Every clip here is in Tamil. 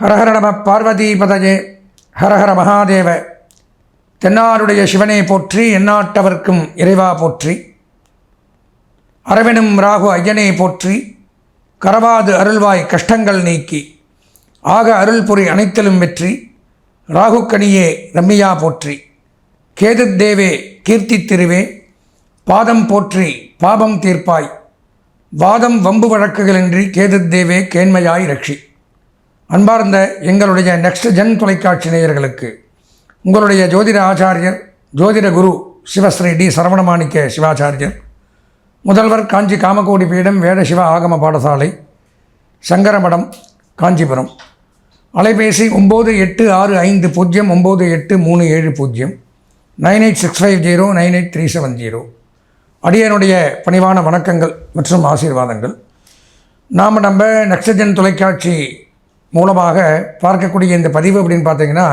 ஹரஹர நம பார்வதி பதஜே ஹரஹர மகாதேவ. தென்னாருடைய சிவனை போற்றி, எந்நாட்டவர்க்கும் இறைவா போற்றி. அரவெனும் ராகு ஐயனை போற்றி, கரவாது அருள்வாய் கஷ்டங்கள் நீக்கி, ஆக அருள்புரி அனைத்திலும் வெற்றி. ராகுக்கணியே ரம்மியா போற்றி, கேதுத்தேவே கீர்த்தி திருவே, பாதம் போற்றி பாபம் தீர்ப்பாய், வாதம் வம்பு வழக்குகளின்றி கேதுத்தேவே கேண்மையாய் ரட்சி. அன்பார்ந்த எங்களுடைய நெக்ஸ்ட் ஜென் தொலைக்காட்சி நேயர்களுக்கு உங்களுடைய ஜோதிட ஆச்சாரியர் ஜோதிட குரு சிவஸ்ரீ டி சரவணமாணிக்க சிவாச்சாரியர், முதல்வர் காஞ்சி காமகோடி பீடம் வேத சிவ ஆகம பாடசாலை, சங்கரமடம், காஞ்சிபுரம். அலைபேசி 9865098370 9865098370. அடியனுடைய பணிவான வணக்கங்கள் மற்றும் ஆசீர்வாதங்கள். நம்ம நெக்ஸ்ட் ஜென் தொலைக்காட்சி மூலமாக பார்க்கக்கூடிய இந்த பதிவு அப்படின்னு பார்த்தீங்கன்னா,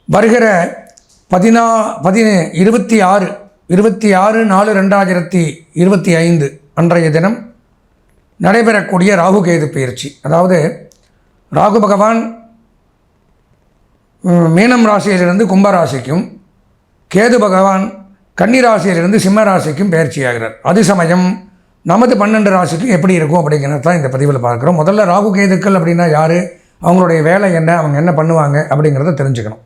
வருகிற 26/4/2025 அன்றைய தினம் நடைபெறக்கூடிய ராகு கேது பயிற்சி. அதாவது ராகு பகவான் மீனம் ராசியிலிருந்து கும்பராசிக்கும், கேது பகவான் கன்னி ராசியிலிருந்து சிம்ம ராசிக்கும் பயிற்சியாகிறார். அது சமயம் நமது 12 ராசிக்கு எப்படி இருக்கும் அப்படிங்கிறது தான் இந்த பதிவில் பார்க்குறோம். முதல்ல ராகு கேதுக்கள் அப்படின்னா யார், அவங்களுடைய வேலை என்ன, அவங்க என்ன பண்ணுவாங்க அப்படிங்கிறத தெரிஞ்சுக்கணும்.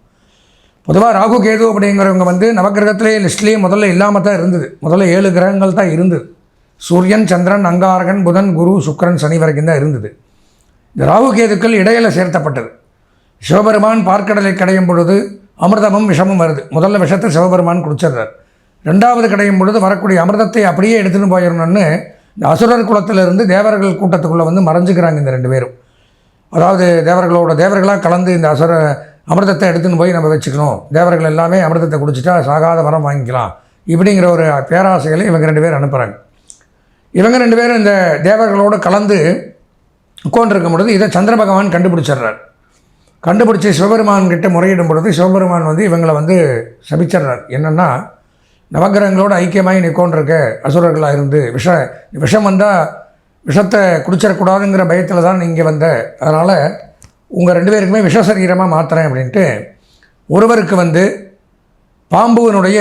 பொதுவாக ராகு கேது அப்படிங்கிறவங்க நவகிரகத்திலே லிஸ்ட்லேயே முதல்ல இல்லாமல் தான் இருந்தது. முதல்ல 7 கிரகங்கள் தான் இருந்தது. சூரியன், சந்திரன், அங்காரகன், புதன், குரு, சுக்கிரன், சனி வரைக்கும் தான் இருந்தது. இந்த ராகு கேதுக்கள் இடையில சேர்த்தப்பட்டது. சிவபெருமான் பார்க்கடலை கடையும் பொழுது அமிர்தமும் விஷமும் வருது. முதல்ல விஷத்தை சிவபெருமான் குடிச்சிடுறார். ரெண்டாவது கடையும் பொழுது வரக்கூடிய அமிர்தத்தை அப்படியே எடுத்துகிட்டு போயிடணும்னு இந்த அசுரர் குலத்திலிருந்து தேவர்கள் கூட்டத்துக்குள்ளே மறைஞ்சிக்கிறாங்க இந்த 2 பேரும். அதாவது தேவர்களாக கலந்து இந்த அமிர்தத்தை எடுத்துன்னு போய் நம்ம வச்சுக்கணும், தேவர்கள் எல்லாமே அமிர்தத்தை குடிச்சிட்டா சாகாத வரம் வாங்கிக்கலாம் இப்படிங்கிற ஒரு பேராசைகளை இவங்க 2 பேர் அனுப்புகிறாங்க. இவங்க 2 பேரும் இந்த தேவர்களோடு கலந்து உட்காண்டிருக்கும் பொழுது இதை சந்திர பகவான் கண்டுபிடிச்சிட்றார். கண்டுபிடிச்சி சிவபெருமான் கிட்ட முறையிடும் பொழுது சிவபெருமான் இவங்களை சபிச்சிட்றார். என்னென்னா, நவகிரகங்களோடு ஐக்கியமாகி நிற்கொண்டிருக்க அசுரர்களாக இருந்து விஷம் வந்தால் விஷத்தை குடிச்சிடக்கூடாதுங்கிற பயத்தில் தான் இங்கே வந்த, அதனால் உங்கள் 2 பேருக்குமே விஷசரீரமாக மாற்றுறேன் அப்படின்ட்டு ஒருவருக்கு பாம்புவனுடைய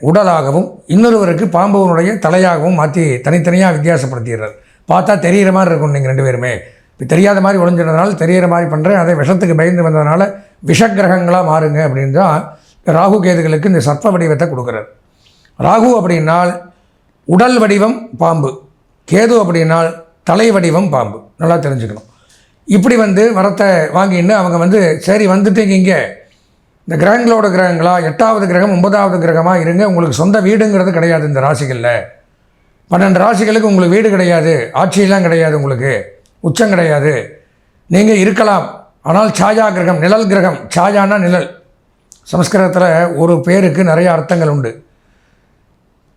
உடலாகவும் இன்னொருவருக்கு பாம்புவனுடைய தலையாகவும் மாற்றி தனித்தனியாக வித்தியாசப்படுத்திடுறார். பார்த்தா தெரிகிற மாதிரி இருக்கும் நீங்கள் 2 பேருமே. இப்போ தெரியாத மாதிரி ஒழிஞ்சினதுனால தெரிகிற மாதிரி பண்ணுறேன், அதை விஷத்துக்கு பயந்து வந்ததுனால விஷக்கிரகங்களாக மாறுங்க அப்படின்னு தான் ராகு கேதுகளுக்கு இந்த சர்ப்ப வடிவத்தை கொடுக்குறார். ராகு அப்படின்னால் உடல் வடிவம் பாம்பு, கேது அப்படின்னால் தலை வடிவம் பாம்பு. நல்லா தெரிஞ்சுக்கணும். இப்படி வரத்தை வாங்கின்னு அவங்க சரி வந்துட்டீங்க, இங்கே இந்த கிரகங்களோட கிரகங்களா 8வது கிரகம் 9வது கிரகமாக இருங்க, உங்களுக்கு சொந்த வீடுங்கிறது கிடையாது. இந்த ராசிகளில் 12 ராசிகளுக்கு உங்களுக்கு வீடு கிடையாது, ஆட்சியெல்லாம் கிடையாது, உங்களுக்கு உச்சம் கிடையாது. நீங்கள் இருக்கலாம், ஆனால் சாயா கிரகம், நிழல் கிரகம். சாயானா நிழல். சமஸ்கிருதத்தில் ஒரு பேருக்கு நிறைய அர்த்தங்கள் உண்டு.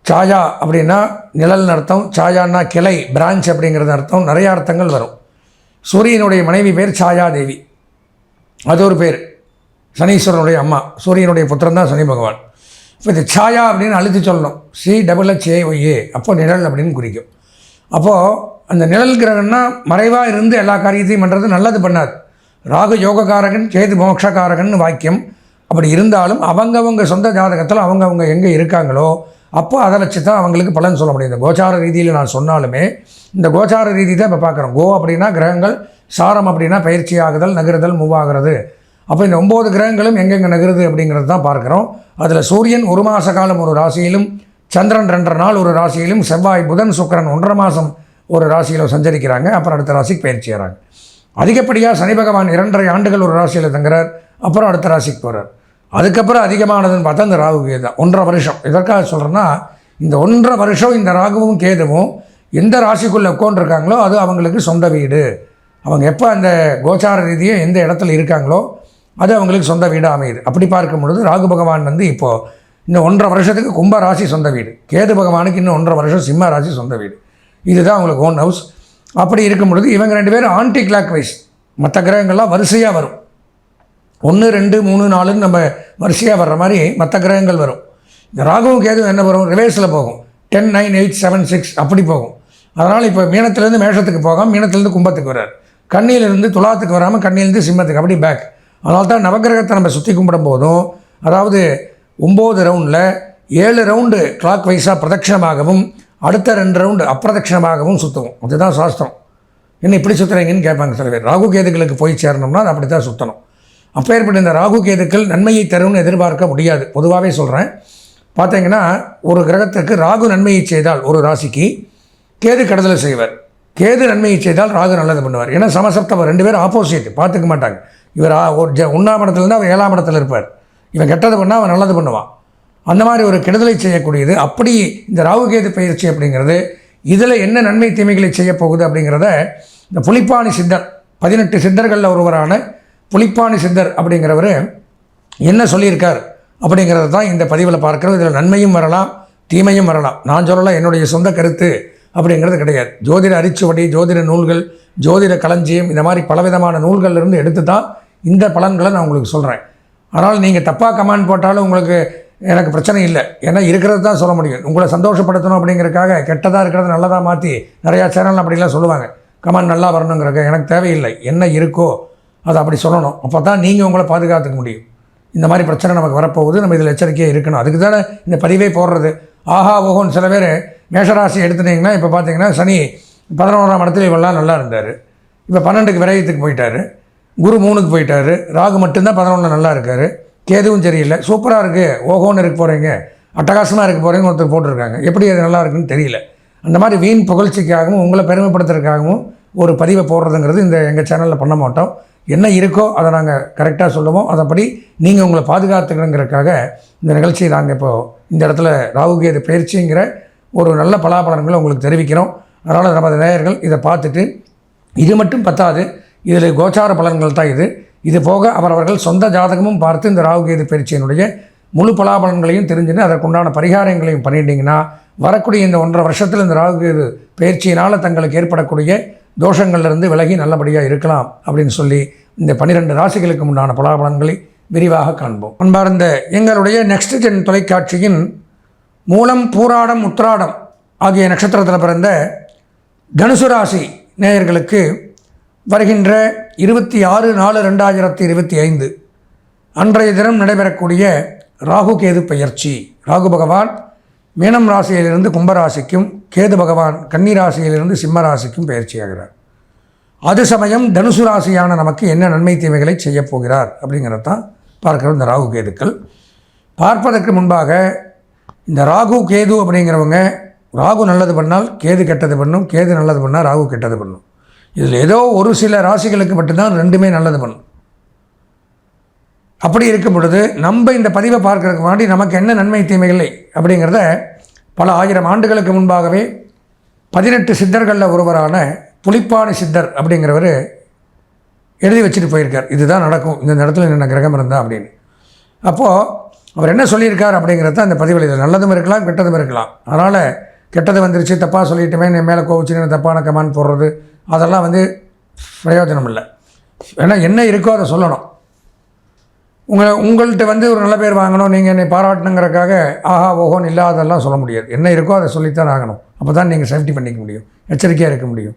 சாயா அப்படின்னா நிழல்னு அர்த்தம், சாயான்னா கிளை, பிரான்ச் அப்படிங்கிறது அர்த்தம். நிறைய அர்த்தங்கள் வரும். சூரியனுடைய மனைவி பேர் சாயா தேவி, அது ஒரு பேர். சனீஸ்வரனுடைய அம்மா, சூரியனுடைய புத்திரன் தான் சனி பகவான். இப்போ இது சாயா அப்படின்னு அழுத்தி சொல்லணும், CHAYA, அப்போது நிழல் அப்படின்னு குறிக்கும். அப்போது அந்த நிழல் கிரகம்னா மறைவாக இருந்து எல்லா காரியத்தையும் பண்ணுறது, நல்லது பண்ணாது. ராகு யோகக்காரகன், கேது மோட்சக்காரகன் வாக்கியம். அப்படி இருந்தாலும் அவங்கவங்க சொந்த ஜாதகத்தில் அவங்கவுங்க எங்கே இருக்காங்களோ அப்போ அதை வச்சு தான் அவங்களுக்கு பலன் சொல்ல முடியும். இந்த கோச்சார ரீதியில் நான் சொன்னாலுமே இந்த கோச்சார ரீதி தான் இப்போ பார்க்குறோம். கோ அப்படின்னா கிரகங்கள், சாரம் அப்படின்னா பயிற்சி ஆகுதல், நகருதல், மூவாகிறது. அப்போ இந்த 9 கிரகங்களும் எங்கெங்கே நகருது அப்படிங்கிறது தான் பார்க்குறோம். அதில் சூரியன் 1 மாத காலம் ஒரு ராசியிலும், சந்திரன் 2.5 நாள் ஒரு ராசியிலும், செவ்வாய், புதன், சுக்கிரன் 1.5 மாதம் ஒரு ராசியில் சஞ்சரிக்கிறாங்க. அப்புறம் அடுத்த ராசிக்கு பயிற்சி ஆகிறாங்க. அதிகப்படியாக சனி பகவான் 2.5 ஆண்டுகள் ஒரு ராசியில் தங்குறார், அப்புறம் அடுத்த ராசிக்கு போகிறார். அதுக்கப்புறம் அதிகமானதுன்னு பார்த்தா இந்த ராகு கேது தான் 1.5 வருஷம். எதற்காக சொல்கிறேன்னா, இந்த 1.5 வருஷம் இந்த ராகுவும் கேதுவும் எந்த ராசிக்குள்ளே உட்காந்துருக்காங்களோ அது அவங்களுக்கு சொந்த வீடு. அவங்க எப்போ அந்த கோச்சார ரீதியை எந்த இடத்துல இருக்காங்களோ அது அவங்களுக்கு சொந்த வீடாக அமையுது. அப்படி பார்க்கும் பொழுது ராகு பகவான் இப்போது இன்னும் 1.5 வருஷத்துக்கு கும்ப ராசி சொந்த வீடு, கேது பகவானுக்கு இன்னும் 1.5 வருஷம் சிம்ம ராசி சொந்த வீடு. இதுதான் அவங்களுக்கு ஓன் ஹவுஸ். அப்படி இருக்கும் பொழுது இவங்க 2 பேரும் ஆன்டி கிளாக் வைஸ், மற்ற கிரகங்கள்லாம் வரிசையாக வரும். 1, 2, 3, 4ன்னு நம்ம வரிசையாக வர்ற மாதிரி மற்ற கிரகங்கள் வரும். இந்த ராகுவும் கேதுவும் என்ன வரும், ரிவேர்ஸில் போகும். 10, 9, 8, 7, 6 அப்படி போகும். அதனால் இப்போ மீனத்திலேருந்து மேஷத்துக்கு போகாமல் மீனத்திலேருந்து கும்பத்துக்கு வர்றார். கன்னியிலிருந்து துலாத்துக்கு வராமல் கன்னியிலிருந்து சிம்மத்துக்கு அப்படி பேக். அதனால தான் நவகிரகத்தை நம்ம சுற்றி கும்பிடும் போதும், அதாவது 9 ரவுண்டில் 7 ரவுண்டு கிளாக் வைஸாக பிரதட்சணமாகவும் அடுத்த 2 ரவுண்டு அப்பிரதட்சணமாகவும் சுற்றுவோம். அதுதான் சாஸ்திரம். என்ன இப்படி சுற்றுறீங்கன்னு கேட்பாங்க சில பேர். ராகு கேதுக்களுக்கு போய் சேரணும்னா அது அப்படி தான் சுற்றணும். அப்பேற்பட்ட இந்த ராகு கேதுக்கள் நன்மையை தரும்னு எதிர்பார்க்க முடியாது. பொதுவாகவே சொல்கிறேன். பார்த்தீங்கன்னா ஒரு கிரகத்துக்கு ராகு நன்மையை செய்தால் ஒரு ராசிக்கு கேது கெடுதலை செய்வார். கேது நன்மையை செய்தால் ராகு நல்லது பண்ணுவார். ஏன்னா சமசப்தம் 2 பேர் ஆப்போசிட், பார்த்துக்க மாட்டாங்க. இவர் ஒரு 1ஆம் இடத்துலேருந்து அவர் 7ஆம் இடத்துல இருப்பார். இவன் கெட்டது பண்ணால் அவன் நல்லது பண்ணுவான். அந்த மாதிரி ஒரு கெடுதலை செய்யக்கூடியது. அப்படி இந்த ராகுகேது பயிற்சி அப்படிங்கிறது இதில் என்ன நன்மை தீமைகளை செய்ய போகுது அப்படிங்கிறத இந்த புலிப்பாணி சித்தர் 18 சித்தர்களில் ஒருவரான புலிப்பாணி சித்தர் அப்படிங்கிறவர் என்ன சொல்லியிருக்கார் அப்படிங்கிறது தான் இந்த பதிவில் பார்க்குறது. இதில் நன்மையும் வரலாம், தீமையும் வரலாம். நான் சொல்லலாம் என்னுடைய சொந்த கருத்து அப்படிங்கிறது கிடையாது. ஜோதிட அரிச்சுவடி, ஜோதிட நூல்கள், ஜோதிட களஞ்சியம், இந்த மாதிரி பலவிதமான நூல்கள்லேருந்து எடுத்து தான் இந்த பலன்களை நான் உங்களுக்கு சொல்கிறேன். ஆனால் நீங்கள் தப்பாக கமெண்ட் போட்டாலும் உங்களுக்கு எனக்கு பிரச்சனை இல்லை. ஏன்னா இருக்கிறது தான் சொல்ல முடியும். உங்களை சந்தோஷப்படுத்தணும் அப்படிங்கிறதுக்காக கெட்டதாக இருக்கிறத நல்லதாக மாற்றி நிறையா சேனல் அப்படிலாம் சொல்லுவாங்க. கமெண்ட் நல்லா வரணுங்கிறக்க எனக்கு தேவையில்லை. என்ன இருக்கோ அதை அப்படி சொல்லணும். அப்போ தான் நீங்கள் உங்களை பாதுகாத்துக்க முடியும். இந்த மாதிரி பிரச்சனை நமக்கு வரப்போகுது, நம்ம இதில் எச்சரிக்கையாக இருக்கணும். அதுக்கு தானே இந்த பதிவே போடுறது. ஆஹா ஓஹோன்னு சில பேர் மேஷராசி எடுத்துட்டிங்கன்னா இப்போ பார்த்தீங்கன்னா சனி 11ஆம் இடத்துல இவெல்லாம் நல்லா இருந்தார். இப்போ 12க்கு விரயத்துக்கு போயிட்டார். குரு 3க்கு போயிட்டார். ராகு மட்டும்தான் 11 நல்லா இருக்கார். கேதுவும் சரியில்லை. சூப்பராக இருக்குது, ஓஹோன்னு இருக்க போகிறீங்க, அட்டகாசமாக இருக்க போகிறீங்க ஒருத்தர் போட்டிருக்காங்க. எப்படி அது நல்லா இருக்குன்னு தெரியல. அந்த மாதிரி வீண் புகழ்ச்சிக்காகவும் உங்களை பெருமைப்படுத்துறதுக்காகவும் ஒரு பதிவை போடுறதுங்கிறது இந்த எங்கள் சேனலில் பண்ண மாட்டோம். என்ன இருக்கோ அதை நாங்கள் கரெக்டாக சொல்லுவோம். அதைப்படி நீங்கள் உங்களை பாதுகாத்துக்கணுங்கிறதுக்காக இந்த நிகழ்ச்சியை நாங்கள் இப்போது இந்த இடத்துல ராகுகேது பயிற்சிங்கிற ஒரு நல்ல பலாபலன்களை உங்களுக்கு தெரிவிக்கிறோம். அதனால் நமது நேயர்கள் இதை பார்த்துட்டு, இது மட்டும் பத்தாது, இதில் கோச்சார பலன்கள் தான் இது போக அவரவர்கள் சொந்த ஜாதகமும் பார்த்து இந்த ராகுகேது பயிற்சியினுடைய முழு பலாபலன்களையும் தெரிஞ்சுன்னு அதற்குண்டான பரிகாரங்களையும் பண்ணிட்டீங்கன்னா வரக்கூடிய இந்த 1.5 வருஷத்தில் இந்த ராகுகேது பயிற்சியினால் தங்களுக்கு ஏற்படக்கூடிய தோஷங்கள்லேருந்து விலகி நல்லபடியாக இருக்கலாம் அப்படின்னு சொல்லி இந்த 12 ராசிகளுக்கு உண்டான பலாபலன்களை விரிவாக காண்போம். அன்பார்ந்த எங்களுடைய நெக்ஸ்ட் ஜென் தொலைக்காட்சியின் மூலம், பூராடம், உத்திராடம் ஆகிய நட்சத்திரத்தில் பிறந்த தனுசு ராசி நேயர்களுக்கு வருகின்ற 26/4/2025 அன்றைய தினம் நடைபெறக்கூடிய ராகு கேது பயிற்சி. ராகு பகவான் மீனம் ராசியிலிருந்து கும்பராசிக்கும், கேது பகவான் கன்னி ராசியிலிருந்து சிம்ம ராசிக்கும் பயிற்சியாகிறார். அது சமயம் தனுசு ராசியான நமக்கு என்ன நன்மை தீமைகளை செய்யப்போகிறார் அப்படிங்கிறது தான் பார்க்குற இந்த ராகு கேதுக்கள். பார்ப்பதற்கு முன்பாக இந்த ராகு கேது அப்படிங்கிறவங்க, ராகு நல்லது பண்ணால் கேது கெட்டது பண்ணும், கேது நல்லது பண்ணால் ராகு கெட்டது பண்ணும். இதில் ஏதோ ஒரு சில ராசிகளுக்கு மட்டும்தான் ரெண்டுமே நல்லது பண்ணும். அப்படி இருக்கும் பொழுது நம்ம இந்த பதிவை பார்க்கறதுக்கு முன்னாடி நமக்கு என்ன நன்மை தீமைகளை அப்படிங்கிறத பல 1000 ஆண்டுகளுக்கு முன்பாகவே 18 சித்தர்களில் ஒருவரான புலிப்பாணி சித்தர் அப்படிங்கிறவர் எழுதி வச்சுட்டு போயிருக்கார். இதுதான் நடக்கும், இந்த இடத்துல என்ன கிரகம் இருந்தால் அப்படின்னு. அப்போது அவர் என்ன சொல்லியிருக்கார் அப்படிங்கிறத அந்த பதிவில் இதில் நல்லதும் இருக்கலாம், கெட்டதும் இருக்கலாம். அதனால் கெட்டது வந்துருச்சு, தப்பாக சொல்லிட்டுமே, என் மேலே கோவிச்சுன்னு தப்பான கமெண்ட் போடுறது அதெல்லாம் பிரயோஜனம் இல்லை. ஏன்னா என்ன இருக்கோ அதை சொல்லணும். உங்கள்கிட்ட ஒரு நல்ல பேர் வாங்கணும், நீங்கள் என்னை பாராட்டணுங்கிறக்காக ஆஹா ஓஹோன்னு இல்லாதெல்லாம் சொல்ல முடியாது. என்ன இருக்கோ அதை சொல்லித்தான் ஆகணும். அப்போ தான் நீங்கள் சேஃப்டி பண்ணிக்க முடியும், எச்சரிக்கையாக இருக்க முடியும்.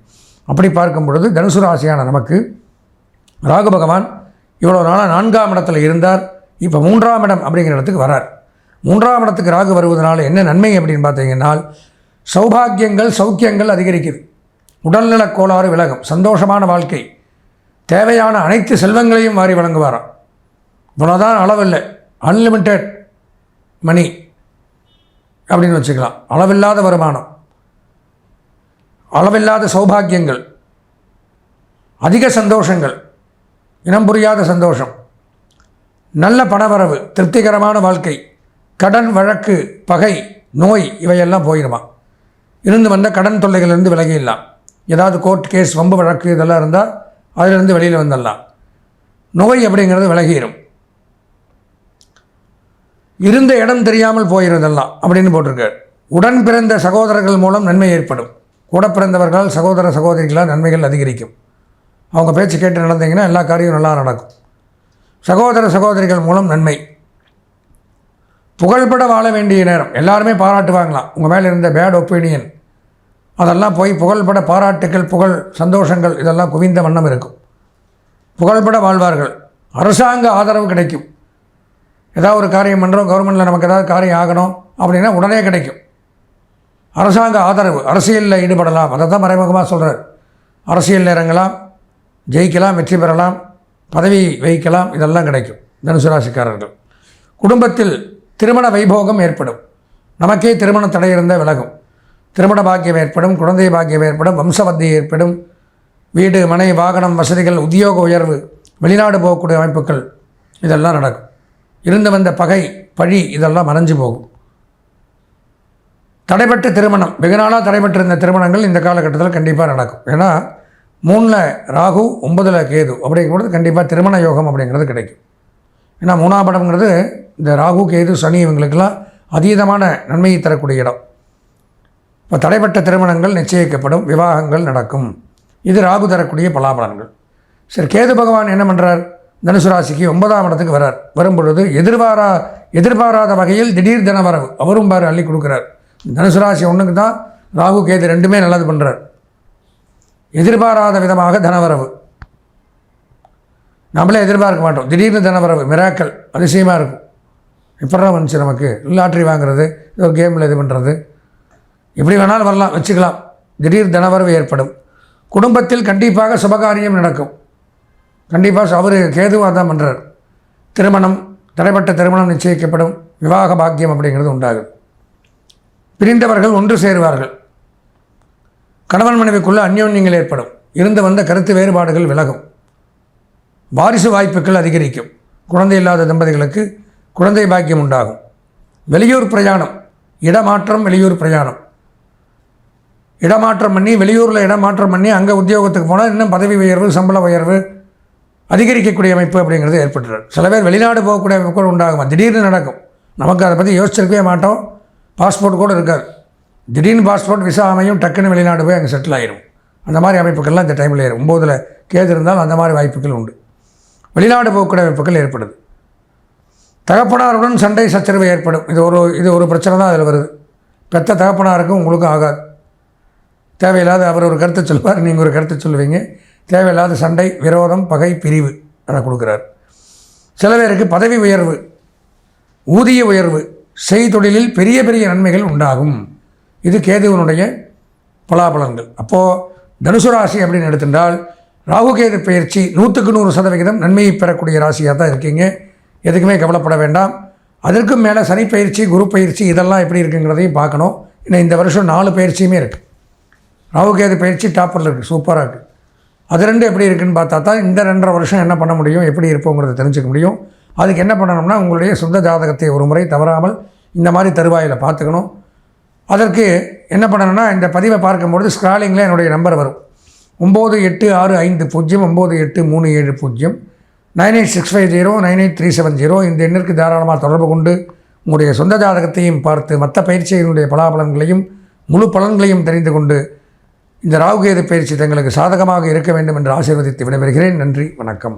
அப்படி பார்க்கும் பொழுது தனுசு ராசியான நமக்கு ராகு பகவான் இவ்வளோ நாளாக 4ஆம் இடத்துல இருந்தார். இப்போ 3ஆம் இடம் அப்படிங்கிற இடத்துக்கு வரார். 3ஆம் இடத்துக்கு ராகு வருவதனால என்ன நன்மை அப்படின்னு பார்த்தீங்கன்னா, சௌபாகியங்கள், சௌக்கியங்கள் அதிகரிக்குது, உடல்நலக் கோளாறு விலகும், சந்தோஷமான வாழ்க்கை, தேவையான அனைத்து செல்வங்களையும் வாரி வழங்குவாராம். இவ்வளோதான் அளவில்லை, அன்லிமிட்டெட் மணி அப்படின்னு வச்சுக்கலாம். அளவில்லாத வருமானம், அளவில்லாத சௌபாகியங்கள், அதிக சந்தோஷங்கள், இனம் புரியாத சந்தோஷம், நல்ல பணவரவு, திருப்திகரமான வாழ்க்கை, கடன் வழக்கு, பகை, நோய் இவையெல்லாம் போயிடுமா. இருந்து வந்த கடன் தொல்லைகளிலிருந்து விலகிடலாம். ஏதாவது கோர்ட் கேஸ், வம்பு வழக்கு இதெல்லாம் இருந்தால் அதிலிருந்து வெளியில் வந்துடலாம். நோய் அப்படிங்கிறது விலகிடும். இருந்த இடம் தெரியாமல் போகிறதெல்லாம் அப்படின்னு போட்டிருக்கார். உடன் பிறந்த சகோதரர்கள் மூலம் நன்மை ஏற்படும். கூட பிறந்தவர்களால், சகோதர சகோதரிகளால் நன்மைகள் அதிகரிக்கும். அவங்க பேச்சு கேட்டு நடந்தீங்கன்னா எல்லா காரியமும் நல்லா நடக்கும். சகோதர சகோதரிகள் மூலம் நன்மை. புகழ்பட வாழ வேண்டிய நேரம். எல்லாருமே பாராட்டுவாங்களாம். உங்கள் மேலே இருந்த பேட் ஒப்பீனியன் அதெல்லாம் போய் புகழ்பட பாராட்டுக்கள், புகழ், சந்தோஷங்கள் இதெல்லாம் குவிந்த வண்ணம் இருக்கும். புகழ்பட வாழ்வார்கள். அரசாங்க ஆதரவு கிடைக்கும். ஏதாவது ஒரு காரியம் பண்ணுறோம், கவர்மெண்ட்டில் நமக்கு ஏதாவது காரியம் ஆகணும் அப்படின்னா உடனே கிடைக்கும். அரசாங்க ஆதரவு, அரசியலில் ஈடுபடலாம். அதை தான் மறைமுகமாக சொல்கிறார். அரசியல் இறங்கலாம், ஜெயிக்கலாம், வெற்றி பெறலாம், பதவி வகிக்கலாம், இதெல்லாம் கிடைக்கும் தனுசு ராசிக்காரர்கள். குடும்பத்தில் திருமண வைபோகம் ஏற்படும். நமக்கே திருமண தடை இருந்த விலகும். திருமண பாக்கியம் ஏற்படும், குழந்தை பாக்கியம் ஏற்படும், வம்சவத்தி ஏற்படும், வீடு, மனை, வாகனம், வசதிகள், உத்தியோக உயர்வு, வெளிநாடு போகக்கூடிய அமைப்புகள் இதெல்லாம் நடக்கும். இருந்து வந்த பகை, பழி இதெல்லாம் மறைஞ்சு போகும். தடைபட்ட திருமணம், வெகு நாளாக தடைபட்டிருந்த திருமணங்கள் இந்த காலகட்டத்தில் கண்டிப்பாக நடக்கும். ஏன்னா 3ல் ராகு 9ல் கேது அப்படிங்கும்போது கண்டிப்பாக திருமண யோகம் அப்படிங்கிறது கிடைக்கும். ஏன்னா 3ஆம் இடம்ங்கிறது இந்த ராகு, கேது, சனி இவங்களுக்கெல்லாம் அதீதமான நன்மையை தரக்கூடிய இடம். இப்போ தடைப்பட்ட திருமணங்கள் நிச்சயிக்கப்படும், விவாகங்கள் நடக்கும். இது ராகு தரக்கூடிய பலாபலன்கள். சரி, கேது பகவான் என்ன பண்ணுறார்? தனுசு ராசிக்கு 9ஆம் இடத்துக்கு வரார். வரும்பொழுது எதிர்பாராத வகையில் திடீர் தனவரவு அவரும் பாரு அள்ளி கொடுக்குறார். தனுசு ராசி ஒன்றுக்கு தான் ராகு, கேது ரெண்டுமே நல்லது பண்ணுறார். எதிர்பாராத விதமாக தனவரவு நம்மளே எதிர்பார்க்க மாட்டோம். திடீர்னு தனவரவு, மிராக்கள், அதிசயமாக இருக்கும். இப்போதான் வந்துச்சு நமக்கு. லாட்ரி வாங்குறது, ஏதோ கேமில் இது பண்ணுறது, எப்படி வேணாலும் வரலாம், வச்சுக்கலாம். திடீர் தனவரவு ஏற்படும். குடும்பத்தில் கண்டிப்பாக சுபகாரியம் நடக்கும். கண்டிப்பாக அவர் கேதுவாக தான் பண்ணுறார். திருமணம், தடைப்பட்ட திருமணம் நிச்சயிக்கப்படும், விவாக பாக்கியம் அப்படிங்கிறது உண்டாகுது. பிரிந்தவர்கள் ஒன்று சேருவார்கள். கணவன் மனைவிக்குள்ள அந்யோன்யங்கள் ஏற்படும். இருந்து வந்த கருத்து வேறுபாடுகள் விலகும். வாரிசு வாய்ப்புகள் அதிகரிக்கும். குழந்தை இல்லாத தம்பதிகளுக்கு குழந்தை பாக்கியம் உண்டாகும். வெளியூர் பிரயாணம், இடமாற்றம், வெளியூர் பிரயாணம், இடமாற்றம் பண்ணி வெளியூரில் இடமாற்றம் பண்ணி அங்கே உத்தியோகத்துக்கு போனால் இன்னும் பதவி உயர்வு, சம்பள உயர்வு அதிகரிக்கக்கூடிய அமைப்பு அப்படிங்கிறது ஏற்பட்டுறார். சில பேர் வெளிநாடு போகக்கூடிய அமைப்புகள் உண்டாகுமா, திடீர்னு நடக்கும். நமக்கு அதை பற்றி யோசிச்சிருக்கவே மாட்டோம். பாஸ்போர்ட் கூட இருக்காது. திடீர்னு பாஸ்போர்ட், விசா அமையும், டக்குன்னு வெளிநாடு போய் அங்கே செட்டில் ஆகிடும். அந்த மாதிரி அமைப்புகள்லாம் இந்த டைமில் ஏறும். 9ல் கேது இருந்தால் அந்த மாதிரி வாய்ப்புகள் உண்டு. வெளிநாடு போகக்கூடிய அமைப்புகள் ஏற்படுது. தகப்பனாருடன் சண்டை சச்சரவு ஏற்படும். இது ஒரு பிரச்சனை தான் அதில் வருது. பெற்ற தகப்பனாருக்கும் உங்களுக்கும் ஆகாது. தேவையில்லாத அவர் ஒரு கருத்தை சொல்வார், நீங்கள் ஒரு கருத்தை சொல்லுவீங்க. தேவையில்லாத சண்டை, விரோதம், பகை, பிரிவு அதை கொடுக்குறார். சில பேருக்கு பதவி உயர்வு, ஊதிய உயர்வு, செய்தொழிலில் பெரிய பெரிய நன்மைகள் உண்டாகும். இது கேதுவனுடைய பலாபலன்கள். அப்போது தனுசு ராசி அப்படின்னு எடுத்துட்டால் ராகு கேது பயிற்சி 100% நன்மையை பெறக்கூடிய ராசியாக தான் இருக்கீங்க. எதுக்குமே கவலைப்பட வேண்டாம். அதற்கும் மேலே சனி பயிற்சி, குரு பயிற்சி இதெல்லாம் எப்படி இருக்குங்கிறதையும் பார்க்கணும். ஏன்னா இந்த வருஷம் 4 பயிற்சியுமே இருக்குது. ராகு கேது பயிற்சி டாப்பரில் இருக்குது, சூப்பராக இருக்குது. அது ரெண்டு எப்படி இருக்குதுன்னு பார்த்தா தான் இந்த 2.5 வருஷம் என்ன பண்ண முடியும், எப்படி இருப்போங்கிறத தெரிஞ்சுக்க முடியும். அதுக்கு என்ன பண்ணணும்னா உங்களுடைய சொந்த ஜாதகத்தை ஒரு முறை தவறாமல் இந்த மாதிரி தருவாயில் பார்த்துக்கணும். அதற்கு என்ன பண்ணணும்னா இந்த பதிவை பார்க்கும்பொழுது ஸ்க்ராலிங்கில் என்னுடைய நம்பர் வரும். 9865098370 9865098370 இந்த எண்ணிற்கு தாராளமாக தொடர்பு கொண்டு உங்களுடைய சொந்த ஜாதகத்தையும் பார்த்து மற்ற பயிற்சியினுடைய பலாபலன்களையும் முழு பலன்களையும் தெரிந்து கொண்டு இந்த ராகு கேது பயிற்சி தங்களுக்கு சாதகமாக இருக்க வேண்டும் என்று ஆசீர்வதித்து விடைபெறுகிறேன். நன்றி, வணக்கம்.